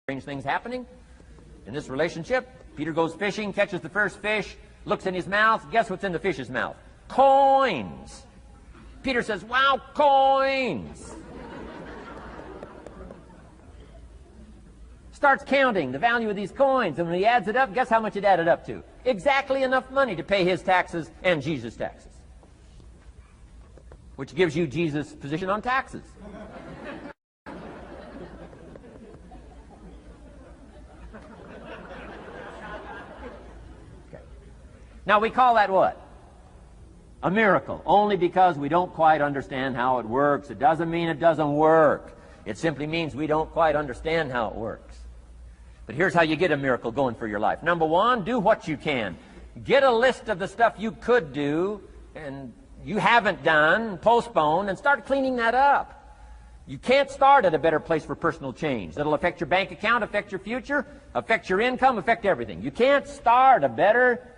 strange things happening in this relationship. Peter goes fishing, catches the first fish, looks in his mouth. Guess what's in the fish's mouth? Coins. Peter says, wow, coins. Starts counting the value of these coins, and when he adds it up, guess how much it added up to? Exactly enough money to pay his taxes and Jesus' taxes. Which gives you Jesus' position on taxes. Now, we call that what? A miracle, only because we don't quite understand how it works. It doesn't mean it doesn't work. It simply means we don't quite understand how it works. But here's how you get a miracle going for your life. Number one, do what you can. Get a list of the stuff you could do and you haven't done, postpone, and start cleaning that up. You can't start at a better place for personal change. That'll affect your bank account, affect your future, affect your income, affect everything. You can't start a better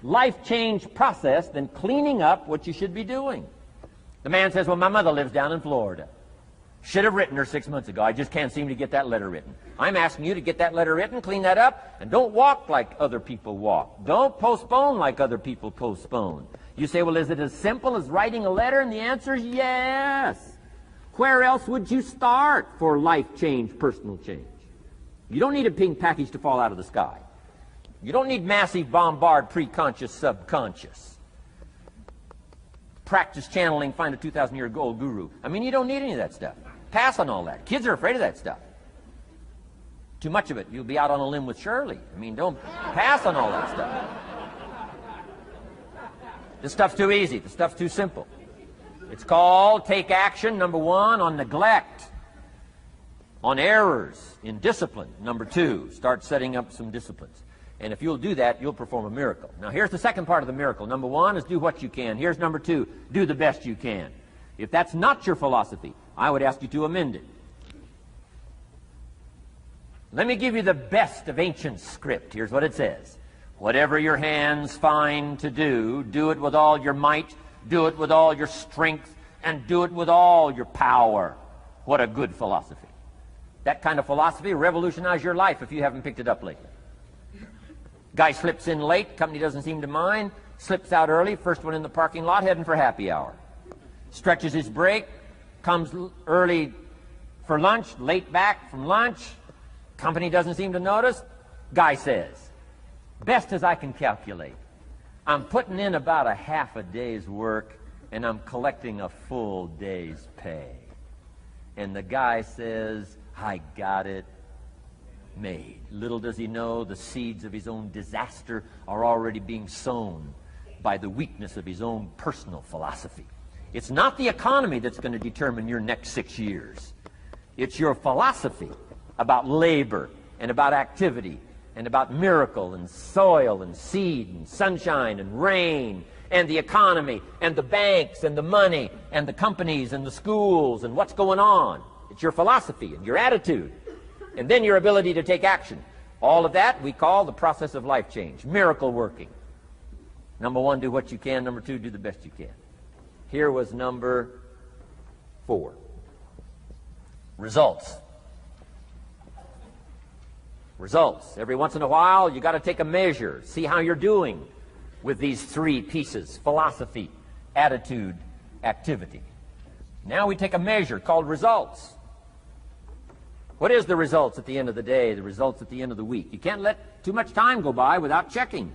life change process than cleaning up what you should be doing. The man says, well, my mother lives down in Florida. Should have written her 6 months ago. I just can't seem to get that letter written. I'm asking you to get that letter written, clean that up, and don't walk like other people walk. Don't postpone like other people postpone. You say, well, is it as simple as writing a letter? And the answer is yes. Where else would you start for life change, personal change? You don't need a pink package to fall out of the sky. You don't need massive bombard, pre-conscious, subconscious. Practice channeling, find a 2,000-year-old guru. I mean, you don't need any of that stuff. Pass on all that. Kids are afraid of that stuff. Too much of it, you'll be out on a limb with Shirley. I mean, don't pass on all that stuff. This stuff's too easy. This stuff's too simple. It's called take action, number one, on neglect, on errors, in discipline. Number two, start setting up some disciplines. And if you'll do that, you'll perform a miracle. Now, here's the second part of the miracle. Number one is do what you can. Here's number two, do the best you can. If that's not your philosophy, I would ask you to amend it. Let me give you the best of ancient script. Here's what it says. Whatever your hands find to do, do it with all your might, do it with all your strength, and do it with all your power. What a good philosophy. That kind of philosophy will revolutionize your life if you haven't picked it up lately. Guy slips in late, company doesn't seem to mind, slips out early, first one in the parking lot, heading for happy hour. Stretches his break, comes early for lunch, late back from lunch, company doesn't seem to notice. Guy says, best as I can calculate, I'm putting in about a half a day's work and I'm collecting a full day's pay. And the guy says, I got it made. Little does he know the seeds of his own disaster are already being sown by the weakness of his own personal philosophy. It's not the economy that's going to determine your next 6 years. It's your philosophy about labor and about activity and about miracle and soil and seed and sunshine and rain and the economy and the banks and the money and the companies and the schools and what's going on. It's your philosophy and your attitude. And then your ability to take action. All of that we call the process of life change, miracle working. Number one, do what you can. Number two, do the best you can. Here was number four. Results. Results. Every once in a while, you got to take a measure, see how you're doing with these three pieces: philosophy, attitude, activity. Now we take a measure called results. What is the results at the end of the day, the results at the end of the week? You can't let too much time go by without checking.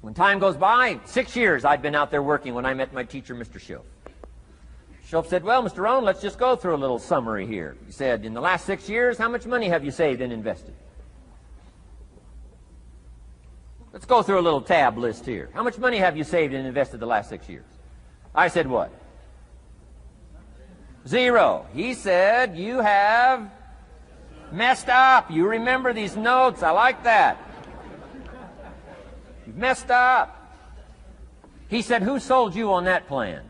When time goes by, 6 years I'd been out there working when I met my teacher, Mr. Schoaf. Schoaf said, well, Mr. Rohn, let's just go through a little summary here. He said, in the last 6 years, how much money have you saved and invested? Let's go through a little tab list here. How much money have you saved and invested the last 6 years? I said, what? Zero. He said, you have messed up. You remember these notes. I like that. You've messed up. He said, who sold you on that plan?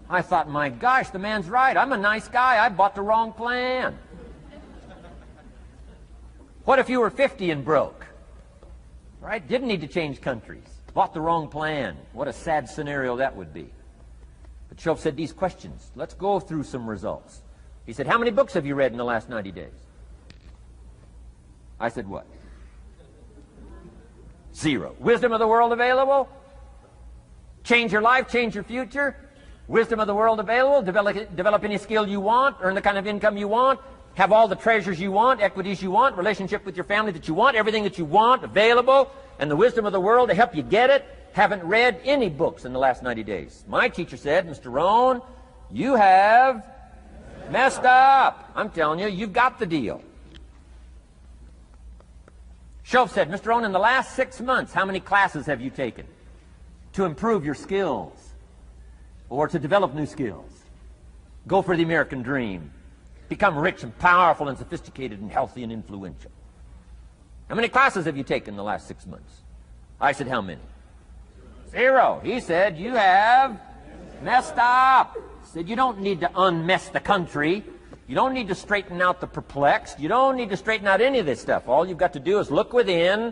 I thought, my gosh, the man's right. I'm a nice guy. I bought the wrong plan. What if you were 50 and broke? Right? Didn't need to change countries. Bought the wrong plan. What a sad scenario that would be. But Schoaf said these questions. Let's go through some results. He said, how many books have you read in the last 90 days? I said, what? 0. Wisdom of the world available? Change your life, change your future? Wisdom of the world available? Develop any skill you want, earn the kind of income you want, have all the treasures you want, equities you want, relationship with your family that you want, everything that you want available, and the wisdom of the world to help you get it. Haven't read any books in the last 90 days. My teacher said, Mr. Rohn, you have messed up. I'm telling you, you've got the deal. Shoaff said, Mr. Rohn, in the last 6 months, how many classes have you taken to improve your skills or to develop new skills? Go for the American dream. Become rich and powerful and sophisticated and healthy and influential. How many classes have you taken in the last 6 months? I said, how many? 0. He said, you have messed up. He said, you don't need to unmess the country. You don't need to straighten out the perplexed. You don't need to straighten out any of this stuff. All you've got to do is look within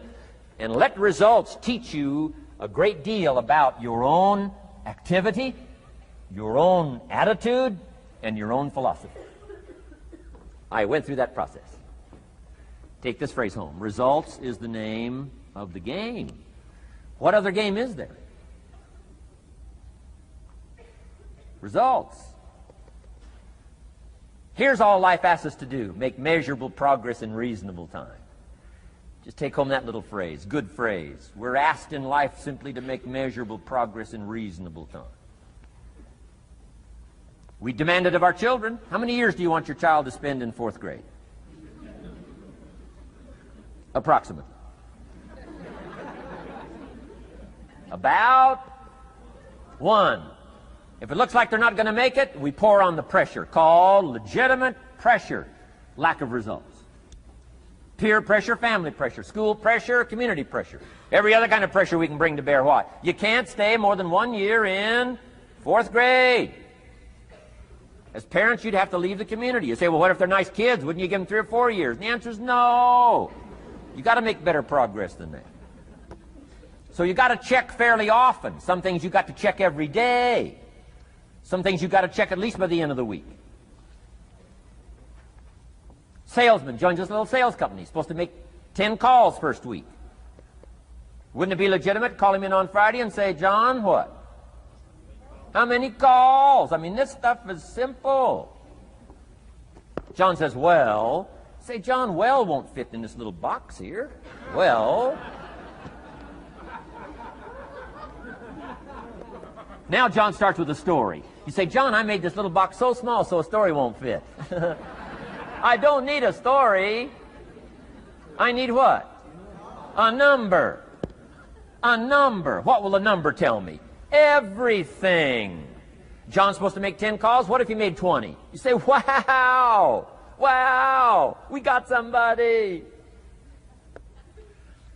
and let results teach you a great deal about your own activity, your own attitude, and your own philosophy. I went through that process. Take this phrase home. Results is the name of the game. What other game is there? Results. Here's all life asks us to do. Make measurable progress in reasonable time. Just take home that little phrase. Good phrase. We're asked in life simply to make measurable progress in reasonable time. We demand it of our children. How many years do you want your child to spend in 4th grade? Approximately. About 1. If it looks like they're not going to make it, we pour on the pressure, called legitimate pressure, lack of results. Peer pressure, family pressure, school pressure, community pressure. Every other kind of pressure we can bring to bear what? You can't stay more than 1 year in 4th grade. As parents, you'd have to leave the community. You say, well, what if they're nice kids? Wouldn't you give them 3 or 4 years? And the answer is no. You got to make better progress than that. So you got to check fairly often. Some things you got to check every day. Some things you got to check at least by the end of the week. Salesman joins this little sales company. He's supposed to make 10 calls first week. Wouldn't it be legitimate to call him in on Friday and say, John, what? How many calls? I mean, this stuff is simple. John says, well. Say, John, well won't fit in this little box here. Well. Now John starts with a story. You say, John, I made this little box so small so a story won't fit. I don't need a story. I need what? A number. A number. What will a number tell me? Everything. John's supposed to make 10 calls. What if he made 20? You say, wow. Wow. We got somebody.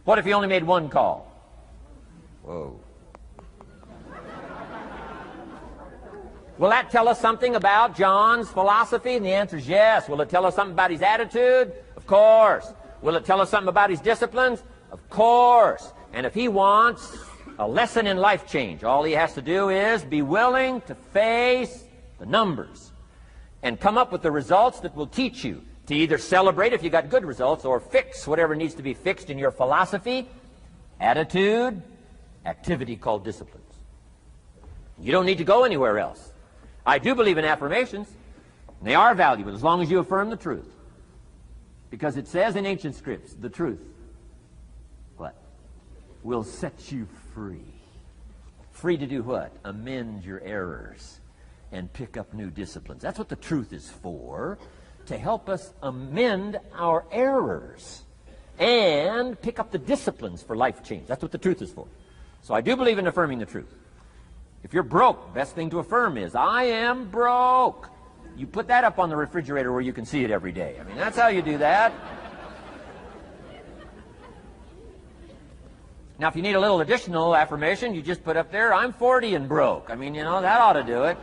What if he only made 1 call? Whoa. Will that tell us something about John's philosophy? And the answer is yes. Will it tell us something about his attitude? Of course. Will it tell us something about his disciplines? Of course. And if he wants a lesson in life change, all he has to do is be willing to face the numbers and come up with the results that will teach you to either celebrate if you got good results or fix whatever needs to be fixed in your philosophy, attitude, activity called disciplines. You don't need to go anywhere else. I do believe in affirmations. And they are valuable as long as you affirm the truth. Because it says in ancient scripts, the truth, what? Will set you free. Free to do what? Amend your errors and pick up new disciplines. That's what the truth is for, to help us amend our errors and pick up the disciplines for life change. That's what the truth is for. So I do believe in affirming the truth. If you're broke, the best thing to affirm is, I am broke. You put that up on the refrigerator where you can see it every day. I mean, that's how you do that. Now, if you need a little additional affirmation, you just put up there, I'm 40 and broke. I mean, you know, that ought to do it.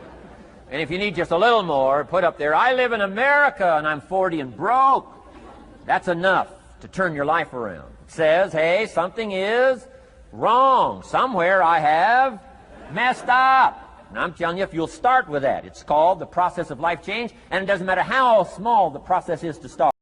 And if you need just a little more, put up there, I live in America and I'm 40 and broke. That's enough to turn your life around. It says, hey, something is wrong. Somewhere I have messed up. And I'm telling you, if you'll start with that, it's called the process of life change, and it doesn't matter how small the process is to start.